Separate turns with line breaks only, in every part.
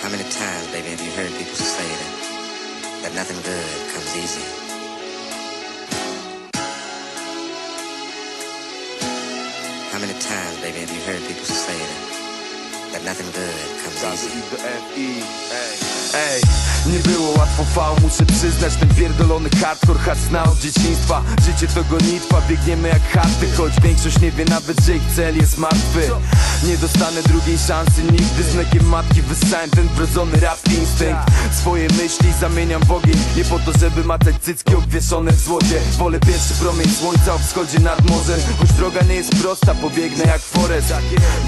How many times, baby, have you heard people say that nothing good comes easy? How many times, baby, have you heard people say that nothing good comes easy?
Ej, nie było łatwo, muszę przyznać. Ten pierdolony hardcore hasna od dzieciństwa. Życie to gonitwa, biegniemy jak harty, choć większość nie wie nawet, że ich cel jest martwy. Nie dostanę drugiej szansy nigdy. Z mlekiem matki wyssałem ten wrodzony rap instynkt. Swoje myśli zamieniam w ogień, nie po to, żeby matać cycki obwieszone w złocie. Wolę pierwszy promień słońca o wschodzie nad morzem. Choć droga nie jest prosta, pobiegnę jak Forest.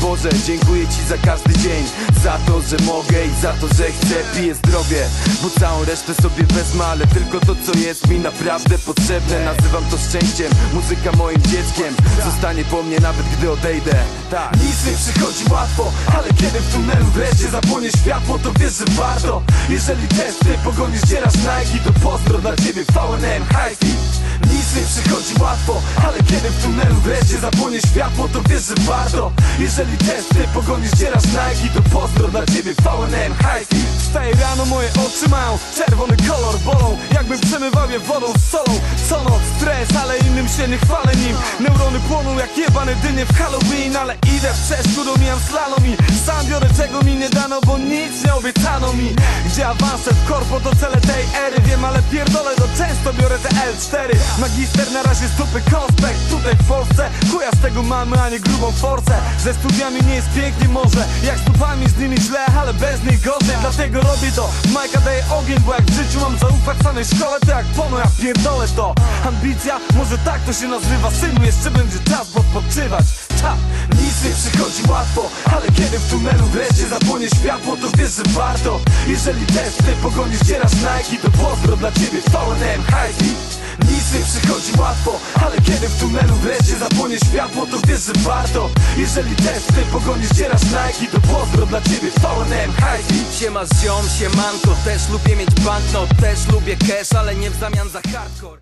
Boże, dziękuję Ci za każdy dzień, za to, że mogę i za to, że chcę. Piję zdrowie, bo całą resztę sobie wezmę, ale tylko to, co jest mi naprawdę potrzebne. Nazywam to szczęściem, muzyka moim dzieckiem. Zostanie po mnie nawet gdy odejdę. Nic nie przychodzi łatwo, ale kiedy w tunelu wreszcie zapłonie światło, to wiesz, że warto. Jeżeli też ty pogonisz, dzierasz Nike, to pozdro dla ciebie VNM Hi-Fi. Nic nie przychodzi łatwo, ale kiedy w tunelu wreszcie zapłonie światło, to wiesz, że warto. Jeżeli też ty pogonisz, dzierasz Nike, to pozdro dla ciebie VNM Hi-Fi. Wstaję rano, moje oczy mają czerwony kolor, bolą jakbym przemywał je wodą z solą. Co noc stres, ale innym się nie chwalę nim. Neurony płoną jak jebane dynie w Halloween. Ale idę w przeszkód, omijam slalom i sam biorę, czego mi nie dano, bo nic nie obiecano mi. Gdzie awanse w korpo to cele tej ery, wiem, ale pierdolę, to często biorę te L4. Magister na razie z dupy konspekt tutaj w Polsce. Chuja z tego mamy, a nie grubą forcę. Ze studiami nie jest pięknie może, jak z dupami z nimi źle, ale bez nich gorzej. Dlatego robię to, Majka daje ogień, bo jak w życiu mam zaufać samej szkole, to jak pono, ja pierdolę to. Ambicja, może tak to się nazywa, synu, jeszcze będzie czas, bo odpoczywać. Nic nie przychodzi łatwo, ale kiedy w tunelu wreszcie zapłonie światło, to wiesz, że warto. Jeżeli też ty pogonisz, dzierasz Nike, to pozdro dla ciebie VNM Hi-Fi. Nic nie przychodzi łatwo, ale kiedy w tunelu wreszcie zapłonie światło, to wiesz, że warto. Jeżeli też ty pogonisz, dzierasz Nike, to pozdro dla ciebie VNM Hi-Fi.
Siema z ziom, siemanko, też lubię mieć banknot, też lubię cash, ale nie w zamian za hardcore.